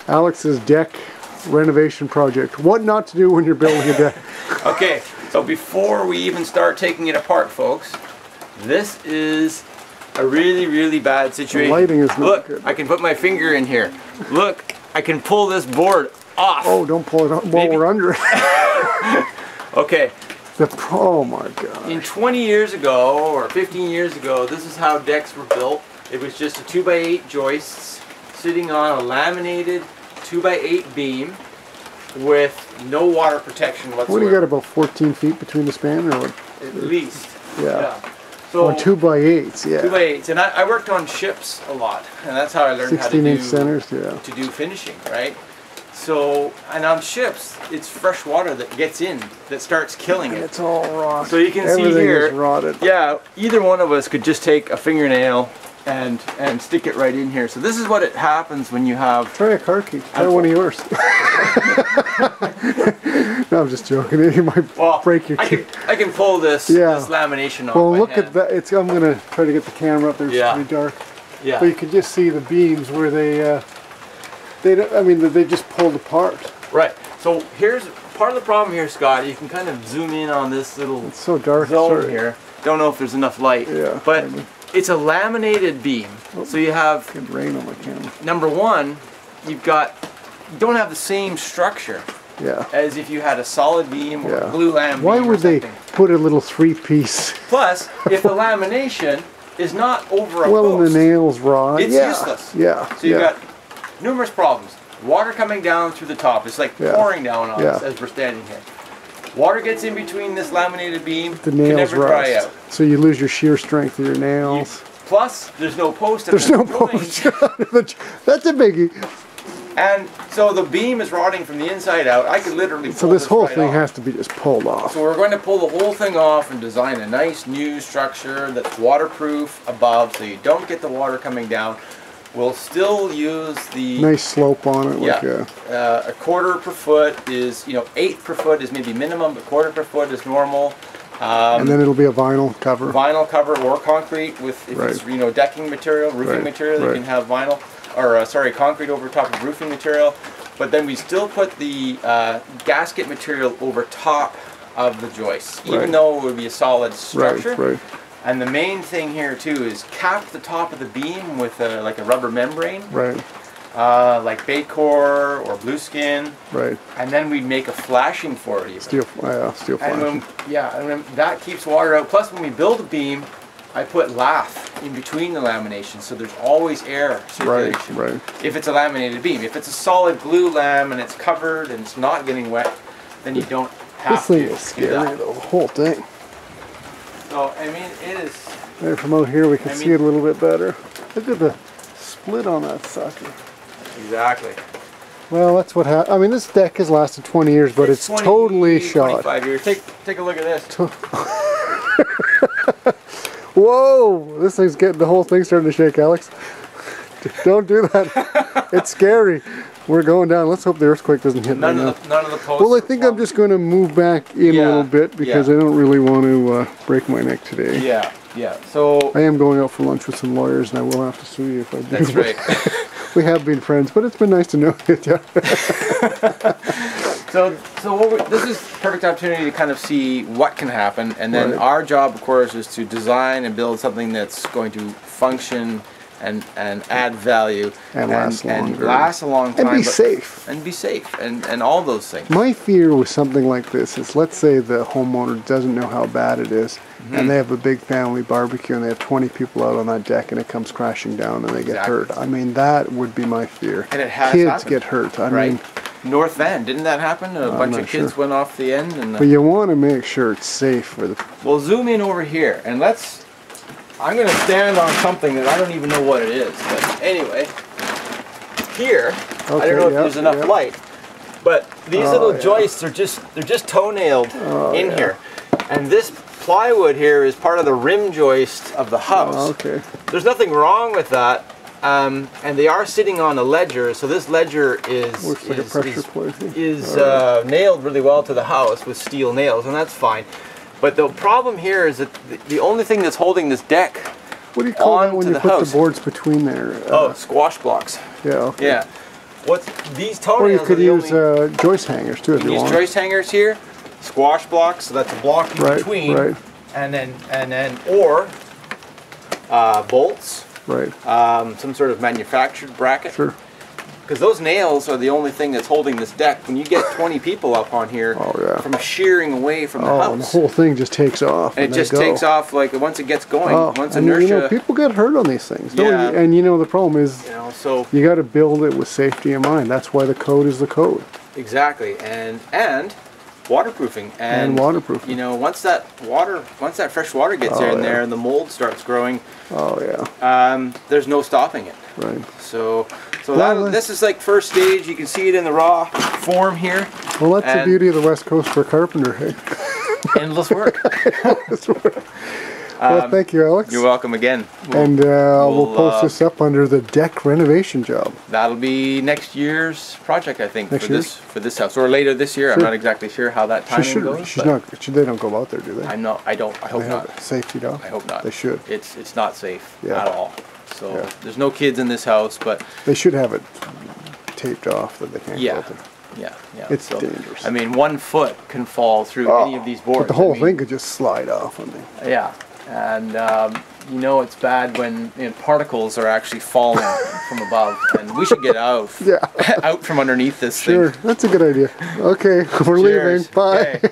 Alex's deck renovation project. What not to do when you're building a deck. Okay, so before we even start taking it apart, folks, this is a really, really bad situation. The lighting is not Look, good. I can put my finger in here. Look, I can pull this board off. Oh, don't pull it up while we're under it. Okay. Oh my God. In 20 years ago, or 15 years ago, this is how decks were built. It was just a 2x8 joists sitting on a laminated 2x8 beam with no water protection whatsoever. What do you got, about 14 feet between the span, or what? At least. Yeah. So on 2x8s, yeah. 2x8s, and I worked on ships a lot, and that's how I learned how to 16-inch centers, yeah. to do finishing, right? So, and on ships, it's fresh water that gets in that starts killing it. It's all rotted. So you can see Everything here, is rotted. Yeah, either one of us could just take a fingernail and stick it right in here. So this is what it happens when you have... Try a car key. Try one of yours. No, I'm just joking. You might break your key. I can pull this, this lamination off. Well, look at that. I'm going to try to get the camera up there. It's pretty dark. Yeah. But you can just see the beams where they just pulled apart. Right. So here's part of the problem here, Scott. You can kind of zoom in on this little so dark zone here. Don't know if there's enough light. Yeah. But it's a laminated beam. So you have... Good rain on my camera. Number one, you don't have the same structure. Yeah. As if you had a solid beam or a glue lam beam. Why would they put a little 3-piece? Plus, if the lamination is not over a post, and the nails rot. It's useless. Yeah. So you've got numerous problems. Water coming down through the top. It's like pouring down on us as we're standing here. Water gets in between this laminated beam. The nails can never dry out. So you lose your shear strength of your nails. Plus, there's no post. There's no post. That's a biggie. And so the beam is rotting from the inside out. I could literally pull So this whole right thing off. has to be just pulled off. So we're going to pull the whole thing off and design a nice new structure that's waterproof above, so you don't get the water coming down. We'll still use the nice slope on it. Like a quarter per foot is, eighth per foot is maybe minimum, but quarter per foot is normal. And then it'll be a vinyl cover. Vinyl cover or concrete with, if it's decking material, roofing material, you can have vinyl, or concrete over top of roofing material. But then we still put the gasket material over top of the joists, even though it would be a solid structure. And the main thing here too is cap the top of the beam with like a rubber membrane. Like Baitcore or Blueskin. And then we'd make a flashing for it even. Steel flashing. And when that keeps water out. Plus when we build a beam, I put lath in between the laminations, so there's always air circulation. If it's a laminated beam. If it's a solid glue lam and it's covered and it's not getting wet, then you don't have to. This thing is scary, the whole thing. So, I mean, it is... Maybe from out here we can see it a little bit better. Look at the split on that sucker. Exactly. Well, that's what happened. I mean, this deck has lasted 20 years, but it's totally shot. 25 years. Take a look at this. Whoa! This thing's getting, the whole thing's starting to shake, Alex. Don't do that. It's scary. We're going down. Let's hope the earthquake doesn't hit none of the posts. Well, I think I'm just going to move back in a little bit because I don't really want to break my neck today. So I am going out for lunch with some lawyers, and I will have to sue you if I do. That's right. We have been friends, but it's been nice to know you. This is a perfect opportunity to kind of see what can happen, and then our job, of course, is to design and build something that's going to function and add value and last longer, last a long time, and be safe, and all those things. My fear with something like this is, let's say the homeowner doesn't know how bad it is, and they have a big family barbecue and they have 20 people out on that deck and it comes crashing down and they get hurt. I mean, that would be my fear. And it has kids happened. Get hurt. I mean, North Van, didn't that happen? A bunch of kids went off the end. But you want to make sure it's safe for the... We'll zoom in over here and I'm going to stand on something that I don't even know what it is. But anyway, here, I don't know if there's enough light, but these little joists are they're just toe-nailed in here. And this plywood here is part of the rim joist of the house. There's nothing wrong with that. And they are sitting on a ledger, so this ledger is nailed really well to the house with steel nails, and that's fine. But the problem here is that the only thing that's holding this deck What do you call that when you put the boards between there? Squash blocks. Yeah, okay. Yeah. These toenails? Or you could use joist hangers too if you want. Use joist hangers here, squash blocks, so that's a block in between, right. and then bolts, right. Some sort of manufactured bracket. Sure. Because those nails are the only thing that's holding this deck. When you get 20 people up on here, from shearing away from the house, and the whole thing just takes off. And it just takes off like once it gets going. Once inertia. You know, people get hurt on these things. Yeah. And you know the problem is, so you got to build it with safety in mind. That's why the code is the code. Exactly, and waterproofing. And waterproofing. You know, once that fresh water gets in there and the mold starts growing. There's no stopping it. Right. So this is like first stage. You can see it in the raw form here. Well, that's the beauty of the West Coast for a carpenter, hey? Endless work. Endless work. Well, thank you, Alex. You're welcome again. We'll post this up under the deck renovation job. That'll be next year's project, I think, for this house, or later this year. Sure. I'm not exactly sure how that timing goes. They don't go out there, do they? I know. I don't. I hope not. Safety dog. I hope not. They should. It's not safe at all. So there's no kids in this house, but they should have it taped off that they can't go out there. Yeah. It's dangerous. I mean, 1 foot can fall through any of these boards. But the whole thing could just slide off. Yeah, and you know it's bad when particles are actually falling from above, and we should get out. Out from underneath this thing. Sure, that's a good idea. Okay, we're leaving. Bye. Okay.